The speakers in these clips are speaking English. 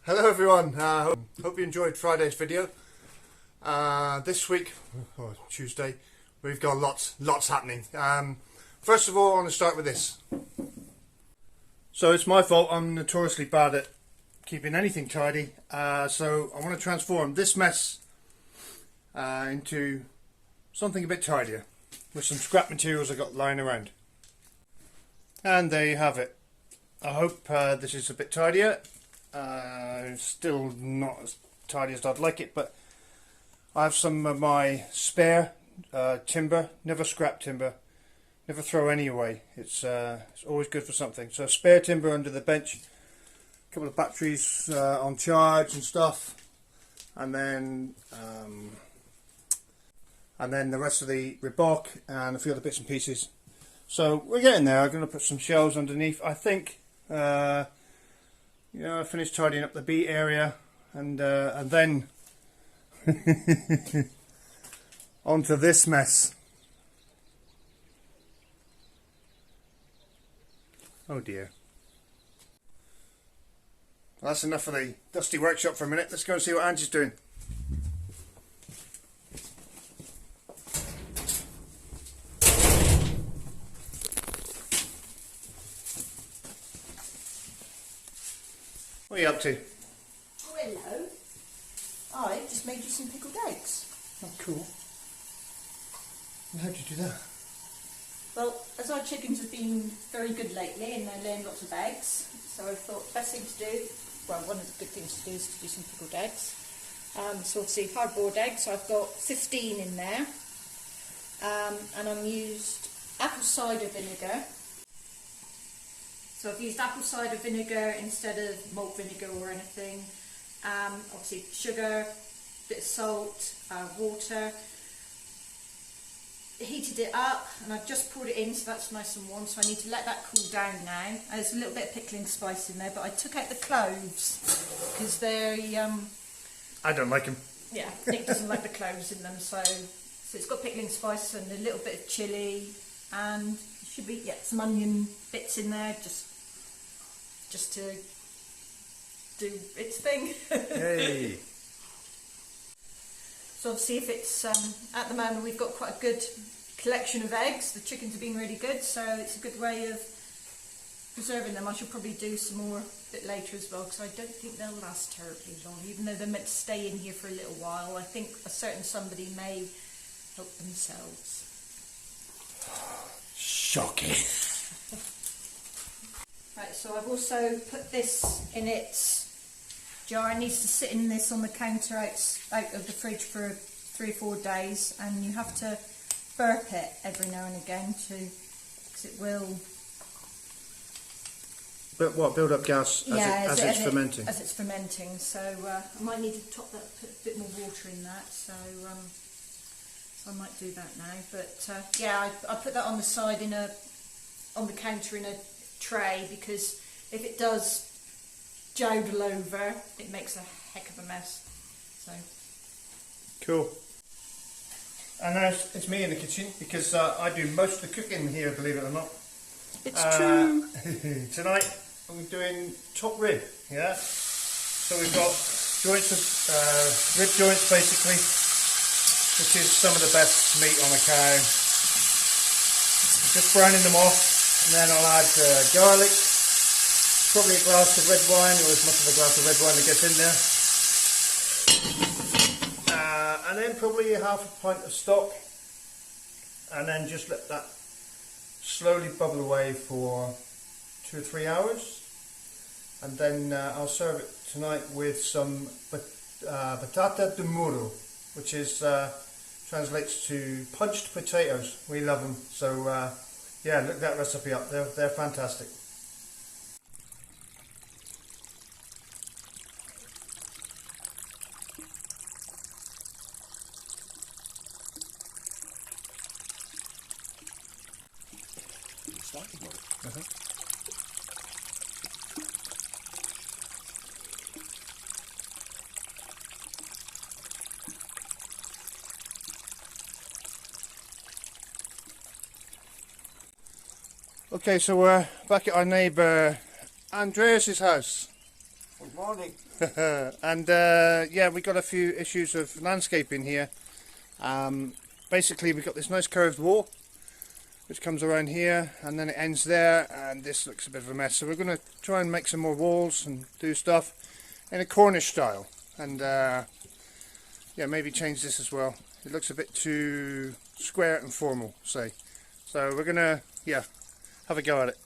Hello everyone, hope you enjoyed Friday's video. This week, or Tuesday, we've got lots happening. First of all, I want to start with this. So it's my fault, I'm notoriously bad at keeping anything tidy. So I want to transform this mess into something a bit tidier, with some scrap materials I got lying around. And there you have it. I hope this is a bit tidier. Still not as tidy as I'd like it, but I have some of my spare timber. Never scrap timber, never throw any away. It's always good for something. So spare timber under the bench, a couple of batteries on charge and stuff, and then the rest of the rebark and a few other bits and pieces. So we're getting there. I'm going to put some shelves underneath, I think. I finished tidying up the bee area, and then onto this mess. Oh dear. Well, that's enough of the dusty workshop for a minute. Let's go and see what Angie's doing. What are you up to? Oh, hello. I just made you some pickled eggs. Oh, cool. And how'd you do that? Well, as our chickens have been very good lately and they're laying lots of eggs, so I thought the best thing to do, well, one of the good things to do is to do some pickled eggs. So obviously hard-boiled eggs, I've got 15 in there, and I've used apple cider vinegar. So I've used apple cider vinegar instead of malt vinegar or anything. Obviously sugar, bit of salt, water. Heated it up and I've just poured it in, so that's nice and warm. So I need to let that cool down now. There's a little bit of pickling spice in there, but I took out the cloves because they're... I don't like them. Yeah, Nick doesn't like the cloves in them, so it's got pickling spice and a little bit of chilli, and should be some onion bits in there just to do its thing. Hey. So obviously, if it's at the moment we've got quite a good collection of eggs. The chickens have been really good, so it's a good way of preserving them. I should probably do some more a bit later as well, because I don't think they'll last terribly long, even though they're meant to stay in here for a little while. I think a certain somebody may help themselves. Shocking. Right, so I've also put this in its jar. It needs to sit in this on the counter out of the fridge for 3 or 4 days, and you have to burp it every now and again because it will... But what, build up gas as it's fermenting? As it's fermenting, so I might need to top that, put a bit more water in that, so I might do that now. But yeah, I put that on the side on the counter in a tray, because if it does jodel over, it makes a heck of a mess. So cool. And now it's me in the kitchen, because I do most of the cooking here, believe it or not. It's true. Tonight we're doing top rib, yeah? So we've got joints of rib joints basically, which is some of the best meat on a cow. Just browning them off, and then I'll add garlic, probably a glass of red wine, or as much of a glass of red wine that gets in there. And then probably half a pint of stock, and then just let that slowly bubble away for 2 or 3 hours, and then I'll serve it tonight with some batata de muro, which is translates to punched potatoes. We love them, so yeah, look that recipe up. They're fantastic. Okay, so we're back at our neighbour Andreas's house. Good morning. And yeah, we got a few issues of landscaping here. Basically, we've got this nice curved wall which comes around here and then it ends there, and this looks a bit of a mess. So we're going to try and make some more walls and do stuff in a Cornish style, and yeah, maybe change this as well. It looks a bit too square and formal, say. So we're going to, yeah, have a go at it.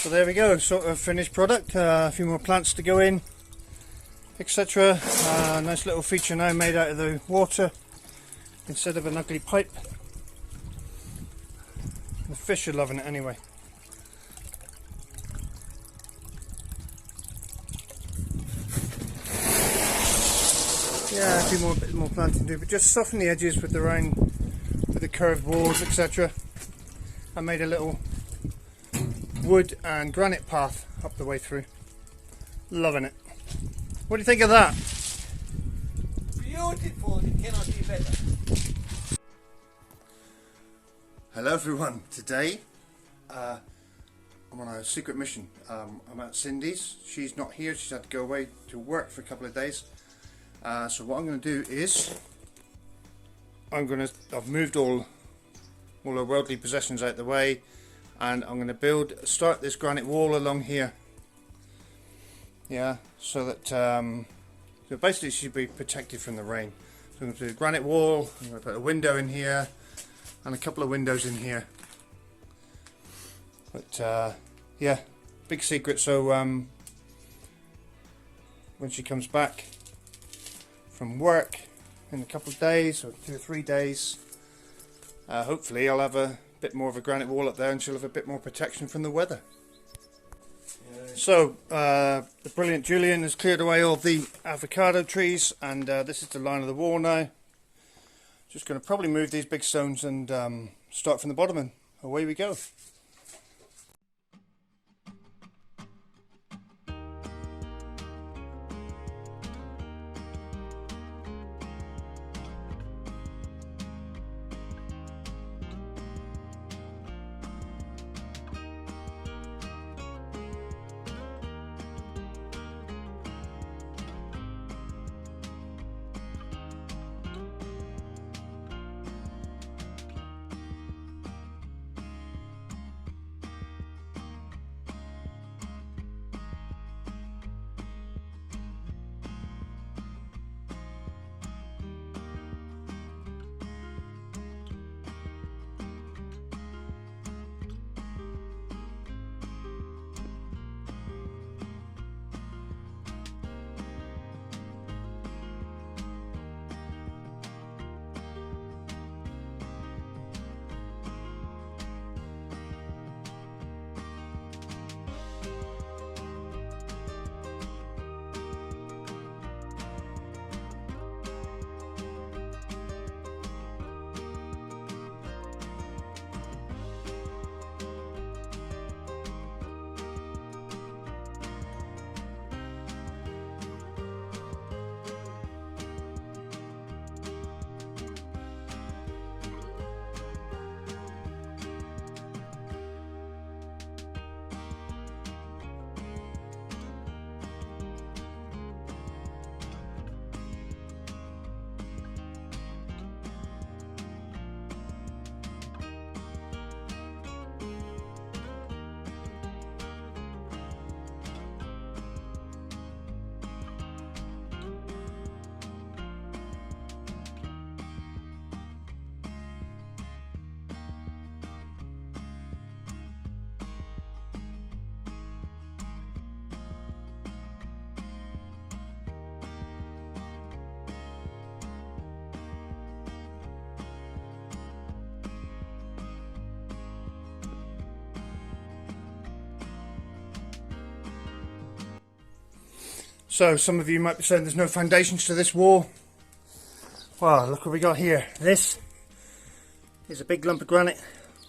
So there we go, sort of finished product. A few more plants to go in, etc. Nice little feature now made out of the water instead of an ugly pipe. The fish are loving it anyway. Yeah, a few bit more planting to do, but just soften the edges with the curved walls, etc. I made a little wood and granite path up the way through. Loving it. What do you think of that? Beautiful, it cannot be better. Hello everyone, today I'm on a secret mission. I'm at Cindy's. She's not here, she's had to go away to work for a couple of days. So what I'm going to do is I've moved all our worldly possessions out the way, and I'm going to start this granite wall along here. Yeah, so that so basically it should be protected from the rain. So I'm going to do a granite wall. I'm going to put a window in here and a couple of windows in here. But yeah, big secret. So when she comes back from work in a couple of days, or 2 or 3 days, hopefully I'll have a bit more of a granite wall up there, and she'll have a bit more protection from the weather. So the brilliant Julian has cleared away all the avocado trees, and this is the line of the wall now. Just going to probably move these big stones and start from the bottom, and away we go. So some of you might be saying there's no foundations to this wall. Well, look what we got here. This is a big lump of granite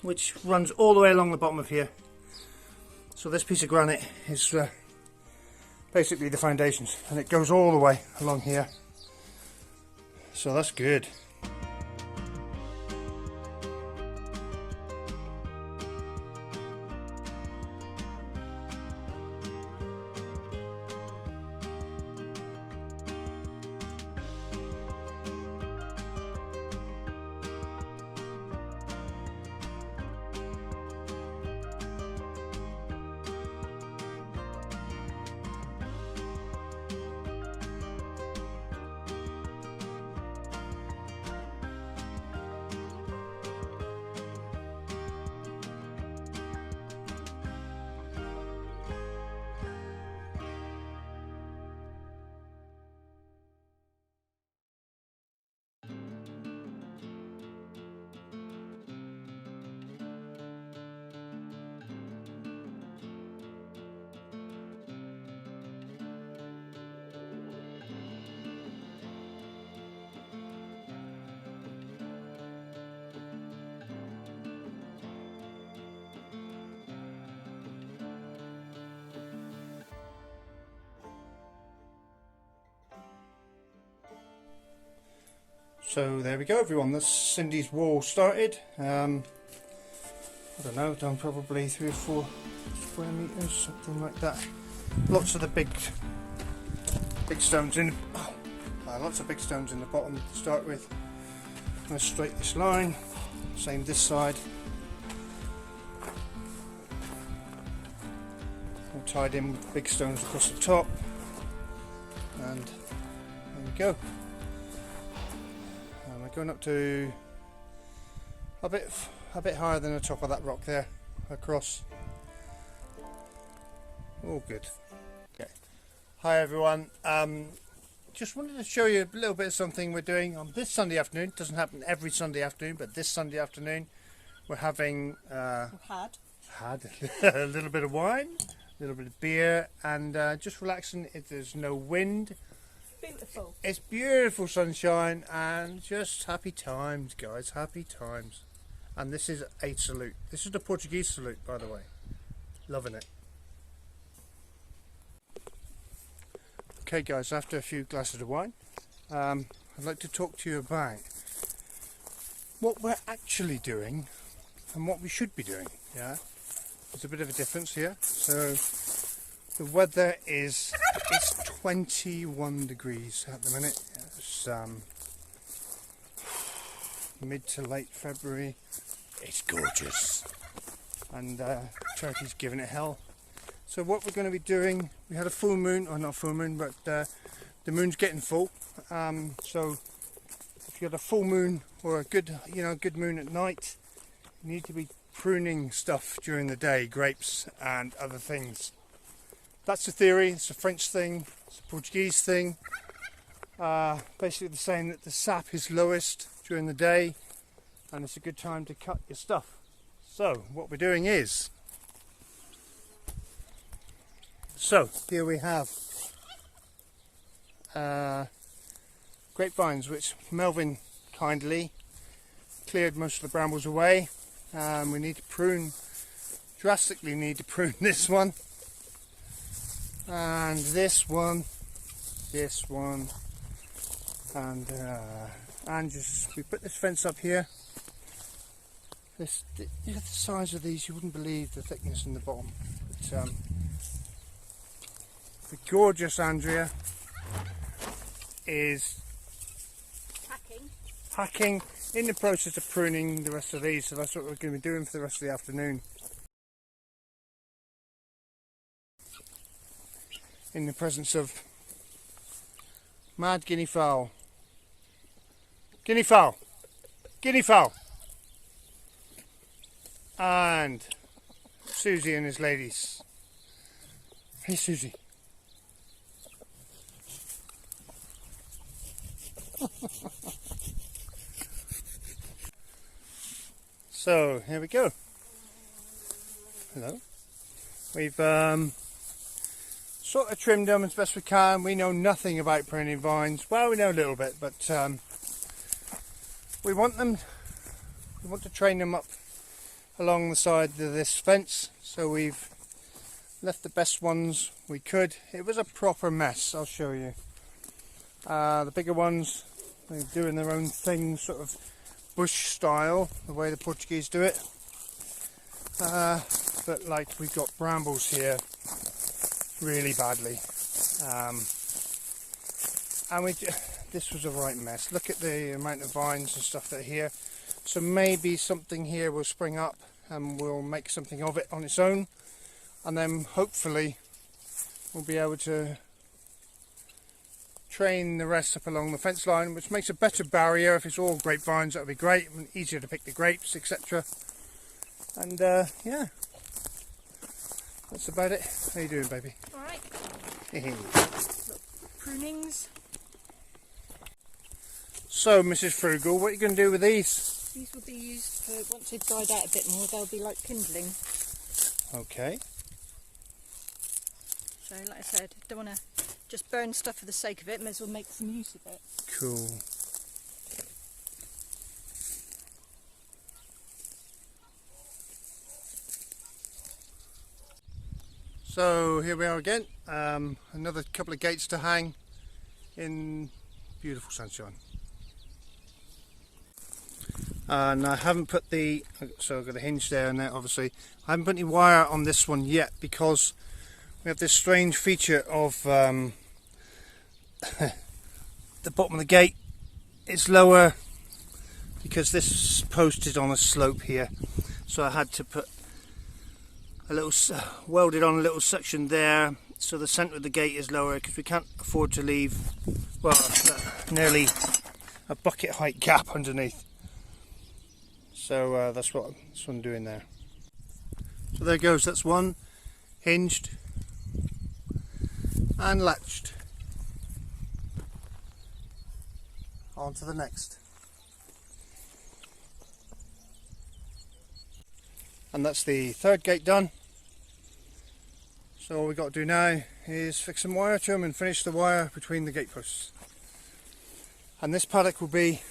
which runs all the way along the bottom of here. So this piece of granite is basically the foundations, and it goes all the way along here. So that's good. So there we go everyone, that's Cindy's wall started. I don't know, done probably 3 or 4 square meters, something like that. Lots of the big stones in, lots of big stones in the bottom to start with. I'm going to straight this line, same this side. All tied in with big stones across the top, and there we go. We're going up to a bit higher than the top of that rock there, across. All good. Okay. Hi everyone. Just wanted to show you a little bit of something we're doing on this Sunday afternoon. It doesn't happen every Sunday afternoon, but this Sunday afternoon we're having had a little bit of wine, a little bit of beer, and just relaxing. There's no wind. Beautiful. It's beautiful sunshine and just happy times, guys. Happy times. And this is a salute. This is the Portuguese salute, by the way. Loving it. Okay guys, after a few glasses of wine, I'd like to talk to you about what we're actually doing and what we should be doing. Yeah, there's a bit of a difference here. So the weather is, it's 21 degrees at the minute. It's mid to late February. It's gorgeous, and Turkey's giving it hell. So what we're going to be doing, we had a full moon, or not full moon, but the moon's getting full. So if you had a full moon or a good moon at night, you need to be pruning stuff during the day, grapes and other things. That's the theory. It's a French thing, it's a Portuguese thing. Basically they're saying that the sap is lowest during the day and it's a good time to cut your stuff. So what we're doing is, so here we have grapevines, which Melvin kindly cleared most of the brambles away. We need to prune, drastically need to prune this one, and this one, and just, we put this fence up here. This, look at the size of these, you wouldn't believe the thickness in the bottom. But, the gorgeous Andrea is hacking in the process of pruning the rest of these, so that's what we're going to be doing for the rest of the afternoon. In the presence of mad guinea fowl. Guinea fowl! Guinea fowl! And Susie and his ladies. Hey Susie. So here we go. Hello. We've sort of trimmed them as best we can. We know nothing about pruning vines. Well, we know a little bit, but we want to train them up along the side of this fence. So we've left the best ones we could. It was a proper mess, I'll show you. The bigger ones, they're doing their own thing, sort of bush style, the way the Portuguese do it. But like, we've got brambles here really badly, and this was a right mess. Look at the amount of vines and stuff that are here. So maybe something here will spring up and we'll make something of it on its own, and then hopefully we'll be able to train the rest up along the fence line, which makes a better barrier. If it's all grapevines, that would be great, and easier to pick the grapes, etc. And yeah, that's about it. How you doing, baby? Alright. Prunings. So Mrs. Frugal, what are you going to do with these? These will be used for, once they've dried out a bit more, they'll be like kindling. Okay. So like I said, don't want to just burn stuff for the sake of it, may as well make some use of it. Cool. So here we are again, another couple of gates to hang in beautiful sunshine. And I haven't put the, so I've got a hinge there and there obviously. I haven't put any wire on this one yet because we have this strange feature of the bottom of the gate is lower because this is posted on a slope here. So I had to put a little, welded on a little section there so the centre of the gate is lower because we can't afford to leave, well, nearly a bucket height gap underneath. So that's what I'm doing there. So there goes, that's one hinged and latched. On to the next. And that's the third gate done. So all we've got to do now is fix some wire to them and finish the wire between the gate posts. And this paddock will be,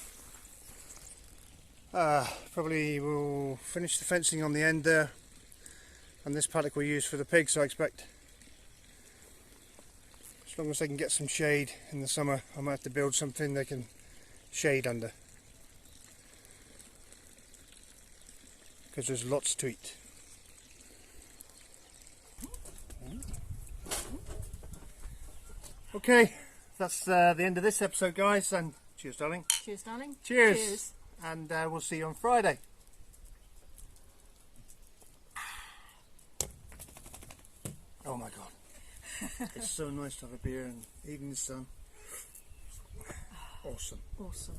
probably we'll finish the fencing on the end there. And this paddock we'll use for the pigs, I expect. As long as they can get some shade in the summer, I might have to build something they can shade under. Because there's lots to eat. Okay, that's the end of this episode, guys, and cheers, darling. Cheers, darling. Cheers. Cheers. And we'll see you on Friday. Oh my god. It's so nice to have a beer and evening sun. Awesome. Awesome.